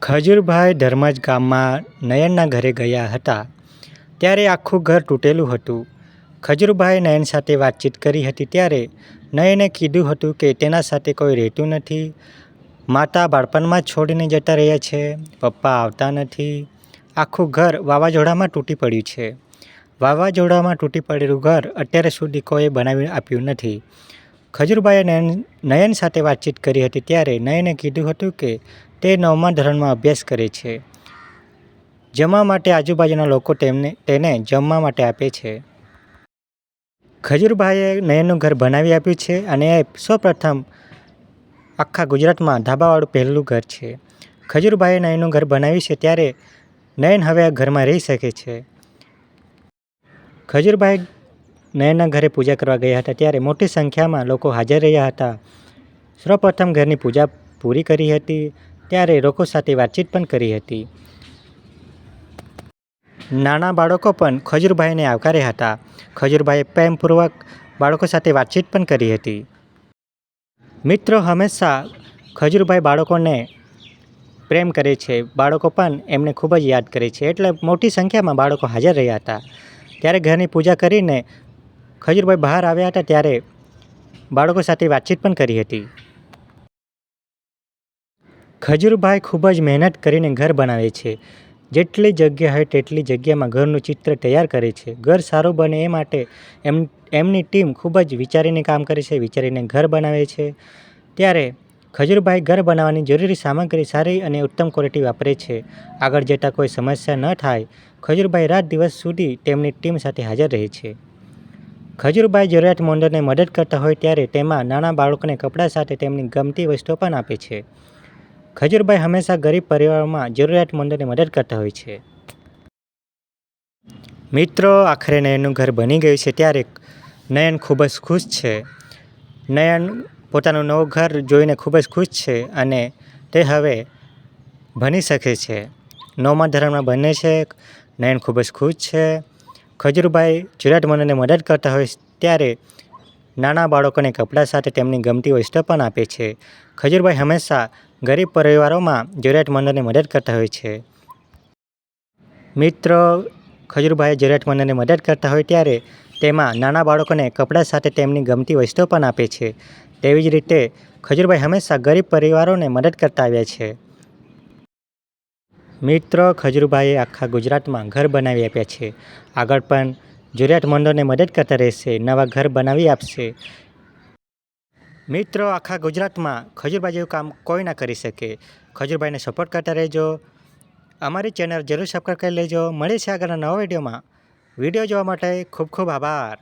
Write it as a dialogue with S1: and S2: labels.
S1: ખજૂરભાઈ ધર્મજ ગામમાં નયનના ઘરે ગયા હતા ત્યારે આખું ઘર તૂટેલું હતું. ખજૂરભાઈએ નયન સાથે વાતચીત કરી હતી ત્યારે નયને કીધું હતું કે તેના સાથે કોઈ રહેતું નથી. માતા બાળપણમાં જ છોડીને જતા રહ્યા છે. પપ્પા આવતા નથી. આખું ઘર વાવાઝોડામાં તૂટી પડ્યું છે. વાવાઝોડામાં તૂટી પડેલું ઘર અત્યાર સુધી કોઈએ બનાવી આપ્યું નથી. ખજૂરભાઈએ નયન સાથે વાતચીત કરી હતી ત્યારે નયને કીધું હતું કે તે 9મા ધોરણમાં અભ્યાસ કરે છે. જમવા માટે આજુબાજુના લોકો તેને જમવા માટે આપે છે. ખજૂરભાઈએ નયનનું ઘર બનાવી આપ્યું છે અને એ સૌપ્રથમ આખા ગુજરાતમાં ધાબાવાળું પહેલું ઘર છે. ખજૂરભાઈએ નયનનું ઘર બનાવ્યું છે ત્યારે નયન હવે આ ઘરમાં રહી શકે છે. ખજૂરભાઈ નયનના ઘરે પૂજા કરવા ગયા હતા ત્યારે મોટી સંખ્યામાં લોકો હાજર રહ્યા હતા. સૌપ્રથમ ઘરની પૂજા પૂરી કરી હતી ત્યારે લોકો સાથે વાતચીત પણ કરી હતી. નાના બાળકો પણ ખજૂરભાઈને આવકાર્યા હતા. ખજૂરભાઈએ પ્રેમપૂર્વક બાળકો સાથે વાતચીત પણ કરી હતી. મિત્રો હંમેશા ખજૂરભાઈ બાળકોને પ્રેમ કરે છે. બાળકો પણ એમને ખૂબ જ યાદ કરે છે. એટલે મોટી સંખ્યામાં બાળકો હાજર રહ્યા હતા. ત્યારે ઘરની પૂજા કરીને ખજૂરભાઈ બહાર આવ્યા હતા ત્યારે બાળકો સાથે વાતચીત પણ કરી હતી. ખજૂરભાઈ ખૂબ જ મહેનત કરીને ઘર બનાવે છે. જેટલી જગ્યા હોય તેટલી જગ્યામાં ઘરનું ચિત્ર તૈયાર કરે છે. ઘર સારું બને એ માટે એમની ટીમ ખૂબ જ વિચારીને કામ કરે છે, વિચારીને ઘર બનાવે છે. ત્યારે ખજૂરભાઈ ઘર બનાવવાની જરૂરી સામગ્રી સારી અને ઉત્તમ ક્વોલિટી વાપરે છે. આગળ જતાં કોઈ સમસ્યા ન થાય ખજૂરભાઈ રાત દિવસ સુધી તેમની ટીમ સાથે હાજર રહે છે. ખજૂરભાઈ જરૂરિયાતમંદોને મદદ કરતા હોય ત્યારે તેમાં નાના બાળકોને કપડાં સાથે તેમની ગમતી વસ્તુઓ પણ આપે છે. ખજૂરભાઈ હંમેશા ગરીબ પરિવારોમાં જરૂરિયાતમંદોને મદદ કરતા હોય છે. મિત્રો આખરે નયનનું ઘર બની ગયું છે ત્યારે નયન ખૂબ જ ખુશ છે. નયન પોતાનું નવું ઘર જોઈને ખૂબ જ ખુશ છે અને તે હવે ભણી શકે છે. 9મા ધોરણમાં ભણે છે. નયન ખૂબ જ ખુશ છે. ખજૂરભાઈ જરૂરિયાતમંદોને મદદ કરતા હોય ત્યારે નાના બાળકોને કપડાં સાથે તેમની ગમતી વસ્તુઓ પણ આપે છે. ખજૂરભાઈ હંમેશા ગરીબ પરિવારોમાં જરૂરિયાતમંદોને મદદ કરતા હોય છે. મિત્રો ખજૂરભાઈ જરૂરિયાતમંદોને મદદ કરતા હોય ત્યારે તેમાં નાના બાળકોને કપડાં સાથે તેમની ગમતી વસ્તુઓ પણ આપે છે. તેવી જ રીતે ખજૂરભાઈ હંમેશા ગરીબ પરિવારોને મદદ કરતા આવ્યા છે. મિત્રો ખજૂરભાઈએ આખા ગુજરાતમાં ઘર બનાવી આપ્યા છે. આગળ પણ જરૂરિયાતમંદોને મદદ કરતા રહેશે. નવા ઘર બનાવી આપશે. મિત્રો આખા ગુજરાતમાં ખજૂરભાઈ જેવું કામ કોઈ ના કરી શકે. ખજૂરભાઈને સપોર્ટ કરતા રહેજો. અમારી ચેનલ જરૂર સબસ્ક્રાઈબ કરી લેજો. મળે છે આગળના નવા વિડીયોમાં. વિડીયો જોવા માટે ખૂબ ખૂબ આભાર.